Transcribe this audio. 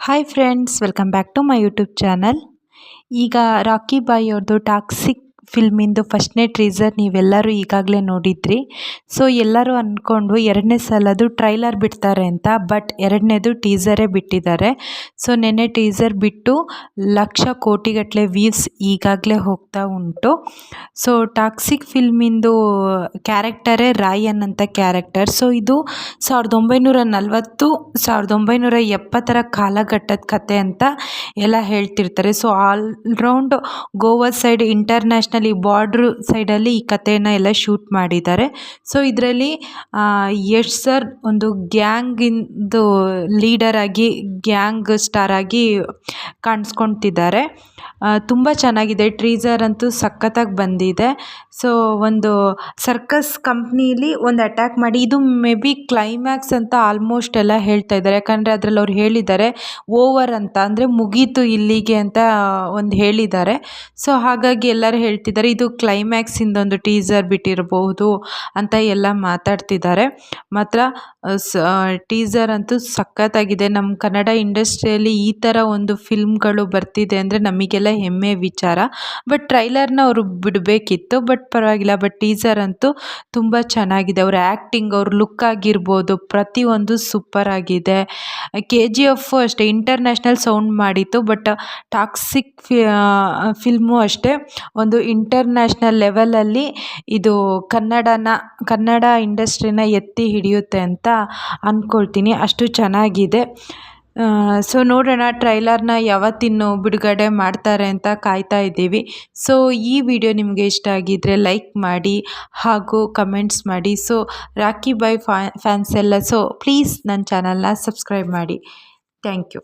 Hi friends, welcome back to my YouTube channel. ಈಗ ರಾಕಿ ಬಾಯ್ ಅವ್ರದ್ದು toxic ಫಿಲ್ಮಿಂದು ಫಸ್ಟ್ನೇ ಟ್ರೀಸರ್ ನೀವೆಲ್ಲರೂ ಈಗಾಗಲೇ ನೋಡಿದ್ರಿ. ಸೊ ಎಲ್ಲರೂ ಅಂದ್ಕೊಂಡು ಎರಡನೇ ಸಲದ್ದು ಟ್ರೈಲರ್ ಬಿಡ್ತಾರೆ ಅಂತ, ಬಟ್ ಎರಡನೇದು ಟೀಸರೇ ಬಿಟ್ಟಿದ್ದಾರೆ. ಸೊ ನೆನ್ನೆ ಟೀಸರ್ ಬಿಟ್ಟು ಲಕ್ಷ ಕೋಟಿಗಟ್ಟಲೆ ವ್ಯೂಸ್ ಈಗಾಗಲೇ ಹೋಗ್ತಾ ಉಂಟು. ಸೊ ಟಾಕ್ಸಿಕ್ ಫಿಲ್ಮಿಂದು ಕ್ಯಾರೆಕ್ಟರೇ ರಾಯನ್ ಅಂತ ಕ್ಯಾರೆಕ್ಟರ್. ಸೊ ಇದು 1940 1970 ಕಾಲಘಟ್ಟದ ಕತೆ ಅಂತ ಎಲ್ಲ ಹೇಳ್ತಿರ್ತಾರೆ. So all-round Goa side international ಈ ಬಾರ್ಡ್ರ್ ಸೈಡಲ್ಲಿ ಈ ಕಥೆನ ಎಲ್ಲ ಶೂಟ್ ಮಾಡಿದ್ದಾರೆ. ಸೊ ಇದರಲ್ಲಿ ಯಶ್ ಸರ್ ಒಂದು ಗ್ಯಾಂಗಿಂದು ಲೀಡರ್ ಆಗಿ, ಗ್ಯಾಂಗ್ ಸ್ಟಾರ್ ಆಗಿ ಕಾಣಿಸ್ಕೊಳ್ತಿದ್ದಾರೆ. ತುಂಬ ಚೆನ್ನಾಗಿದೆ. ಟ್ರೀಸರ್ ಅಂತೂ ಸಖತ್ತಾಗಿ ಬಂದಿದೆ. ಸೊ ಒಂದು ಸರ್ಕಸ್ ಕಂಪ್ನಿಲಿ ಒಂದು ಅಟ್ಯಾಕ್ ಮಾಡಿ, ಇದು ಮೇ ಬಿ ಕ್ಲೈಮ್ಯಾಕ್ಸ್ ಅಂತ ಆಲ್ಮೋಸ್ಟ್ ಎಲ್ಲ ಹೇಳ್ತಾ ಇದ್ದಾರೆ. ಯಾಕಂದರೆ ಅದರಲ್ಲಿ ಅವ್ರು ಹೇಳಿದ್ದಾರೆ ಓವರ್ ಅಂತ, ಅಂದರೆ ಮುಗೀತು ಇಲ್ಲಿಗೆ ಅಂತ ಒಂದು ಹೇಳಿದ್ದಾರೆ. ಸೊ ಹಾಗಾಗಿ ಎಲ್ಲರೂ ಹೇಳ್ತಿದ್ದಾರೆ ಇದು ಕ್ಲೈಮ್ಯಾಕ್ಸಿಂದೊಂದು ಟೀಸರ್ ಬಿಟ್ಟಿರಬಹುದು ಅಂತ ಎಲ್ಲ ಮಾತಾಡ್ತಿದ್ದಾರೆ. ಮಾತ್ರ ಟೀಸರ್ ಅಂತೂ ಸಖತ್ತಾಗಿದೆ. ನಮ್ಮ ಕನ್ನಡ ಇಂಡಸ್ಟ್ರಿಯಲ್ಲಿ ಈ ಥರ ಒಂದು ಫಿಲ್ಮ್ಗಳು ಬರ್ತಿದೆ ಅಂದರೆ ನಮಗೆಲ್ಲ ಹೆಮ್ಮೆ ವಿಚಾರ. ಬಟ್ ಟ್ರೈಲರ್ನ ಅವರು ಬಿಡಬೇಕಿತ್ತು, ಬಟ್ ಪರವಾಗಿಲ್ಲ. ಬಟ್ ಟೀಸರ್ ಅಂತೂ ತುಂಬ ಚೆನ್ನಾಗಿದೆ. ಅವ್ರ ಆ್ಯಕ್ಟಿಂಗ್, ಅವ್ರ ಲುಕ್ ಆಗಿರ್ಬೋದು, ಪ್ರತಿಯೊಂದು ಸೂಪರ್ ಆಗಿದೆ. KGF ಅಷ್ಟೇ ಇಂಟರ್ನ್ಯಾಷನಲ್ ಸೌಂಡ್ ಮಾಡಿತ್ತು, ಬಟ್ ಟಾಕ್ಸಿಕ್ ಫಿಲ್ಮು ಅಷ್ಟೇ ಒಂದು ಇಂಟರ್ನ್ಯಾಷನಲ್ ಲೆವೆಲಲ್ಲಿ ಇದು ಕನ್ನಡ ಇಂಡಸ್ಟ್ರಿನ ಎತ್ತಿ ಹಿಡಿಯುತ್ತೆ ಅಂತ ಅಂದ್ಕೊಳ್ತೀನಿ. ಅಷ್ಟು ಚೆನ್ನಾಗಿದೆ. ಸೊ ನೋಡೋಣ ಟ್ರೈಲರ್ನ ಯಾವತ್ತಿನ್ನು ಬಿಡುಗಡೆ ಮಾಡ್ತಾರೆ ಅಂತ ಕಾಯ್ತಾ ಇದ್ದೀವಿ. ಸೊ ಈ ವಿಡಿಯೋ ನಿಮಗೆ ಇಷ್ಟ ಆಗಿದ್ದರೆ ಲೈಕ್ ಮಾಡಿ ಹಾಗೂ ಕಮೆಂಟ್ಸ್ ಮಾಡಿ. ಸೊ ರಾಕಿ ಬಾಯ್ ಫ್ಯಾನ್ಸ್ ಎಲ್ಲ, ಸೊ ಪ್ಲೀಸ್ ನನ್ನ ಚಾನಲ್ನ ಸಬ್ಸ್ಕ್ರೈಬ್ ಮಾಡಿ. Thank you.